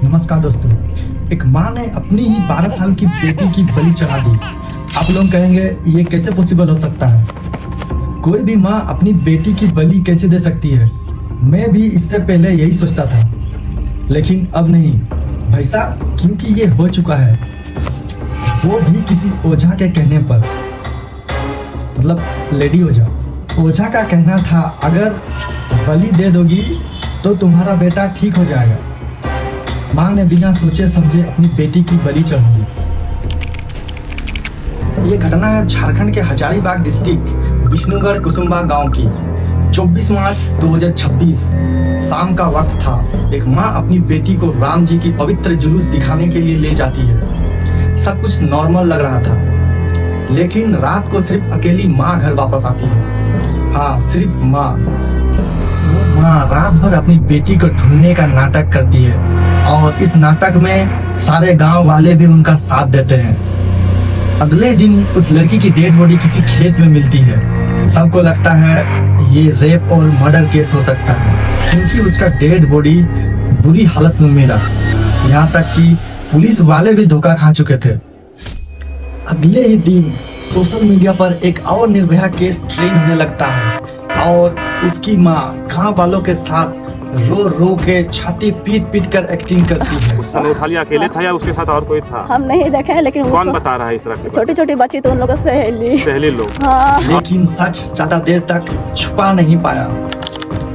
नमस्कार दोस्तों। एक माँ ने अपनी ही 12 साल की बेटी की बलि चढ़ा दी। आप लोग कहेंगे ये कैसे पॉसिबल हो सकता है? कोई भी माँ अपनी बेटी की बलि कैसे दे सकती है? मैं भी इससे पहले यही सोचता था, लेकिन अब नहीं भाई साहब, क्योंकि ये हो चुका है, वो भी किसी ओझा के कहने पर। मतलब लेडी ओझा का कहना था, अगर बलि दे दोगी तो तुम्हारा बेटा ठीक हो जाएगा। माँ ने बिना सोचे समझे अपनी बेटी की बलि चढ़ा दी। ये घटना है झारखंड के हजारीबाग डिस्ट्रिक्ट विष्णुगढ़ कुसुम्बा गांव की। 24 मार्च 2026 शाम का वक्त था। एक माँ अपनी बेटी को राम जी की पवित्र जुलूस दिखाने के लिए ले जाती है। सब कुछ नॉर्मल लग रहा था, लेकिन रात को सिर्फ अकेली माँ घर वापस आती है। हाँ, सिर्फ माँ रात भर अपनी बेटी को ढूंढने का नाटक करती है, और इस नाटक में सारे गांव वाले भी उनका साथ देते हैं। अगले दिन उस लड़की की डेड बॉडी किसी खेत में मिलती है। सबको लगता है ये रेप और मर्डर केस हो सकता है, क्योंकि उसका डेड बॉडी बुरी हालत में मिला। यहाँ तक कि पुलिस वाले भी धोखा खा चुके थे। अगले ही दिन सोशल मीडिया पर एक और निर्भया केस ट्रेंड होने लगता है, और उसकी माँ गाँव वालों के साथ रो रो के छाती पीट पीट कर एक्टिंग करती है। उस समय खाली अकेले था या उसके साथ और कोई था? हम नहीं देखे हैं, लेकिन कौन बता रहा है इस तरह की? छोटी छोटी बच्ची तो उन लोगों से सहेली लोग। हाँ। लेकिन सच ज्यादा देर तक छुपा नहीं पाया।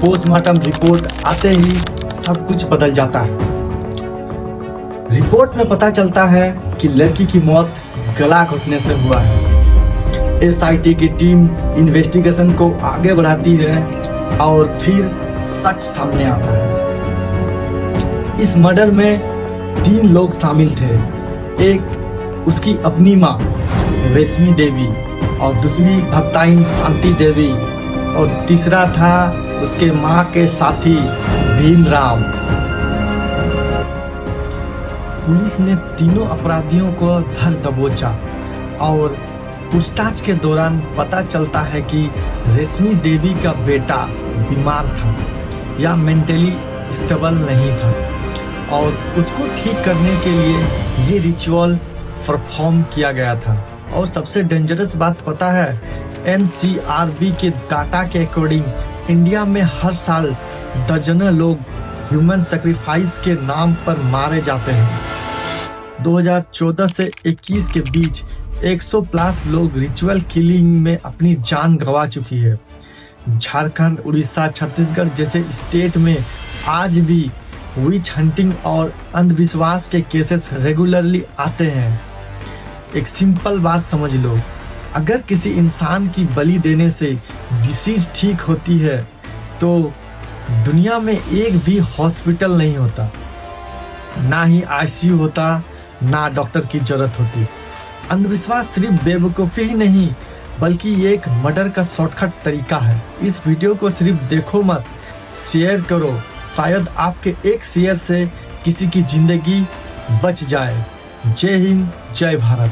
पोस्टमार्टम रिपोर्ट आते ही सब कुछ बदल जाता है। रिपोर्ट में पता चलता है कि लड़की की मौत गला घोटने से हुआ है। एसआईटी की टीम इन्वेस्टिगेशन को आगे बढ़ाती है, और फिर सच सामने आता है। इस मर्डर में 3 लोग शामिल थे। एक उसकी अपनी माँ रेशमी देवी, और दूसरी भक्ताइन शांति देवी, और तीसरा था उसके माँ के साथी भीमराव। पुलिस ने तीनों अपराधियों को धर दबोचा, और पूछताछ के दौरान पता चलता है कि रेशमी देवी का बेटा बीमार था या मेंटली स्टेबल नहीं था, और उसको ठीक करने के लिए ये रिचुअल परफॉर्म किया गया था। और सबसे डेंजरस बात पता है, एनसीआरबी के डाटा के अकॉर्डिंग इंडिया में हर साल दर्जनों लोग ह्यूमन सैक्रिफाइस के नाम पर मारे जाते हैं। 2014 से 21 के बीच 100+ लोग रिचुअल किलिंग में अपनी जान गंवा चुकी है। झारखंड, उड़ीसा, छत्तीसगढ़ जैसे स्टेट में आज भी विच हंटिंग और अंधविश्वास के केसेस रेगुलरली आते हैं। एक सिंपल बात समझ लो, अगर किसी इंसान की बलि देने से डिसीज ठीक होती है, तो दुनिया में एक भी हॉस्पिटल नहीं होता, ना ही आईसीयू होता, ना डॉक्टर की जरूरत होती। अंधविश्वास सिर्फ बेवकूफ़ी ही नहीं, बल्कि ये एक मर्डर का शॉर्टकट तरीका है। इस वीडियो को सिर्फ देखो मत, शेयर करो। शायद आपके एक शेयर से किसी की जिंदगी बच जाए। जय हिंद, जय भारत।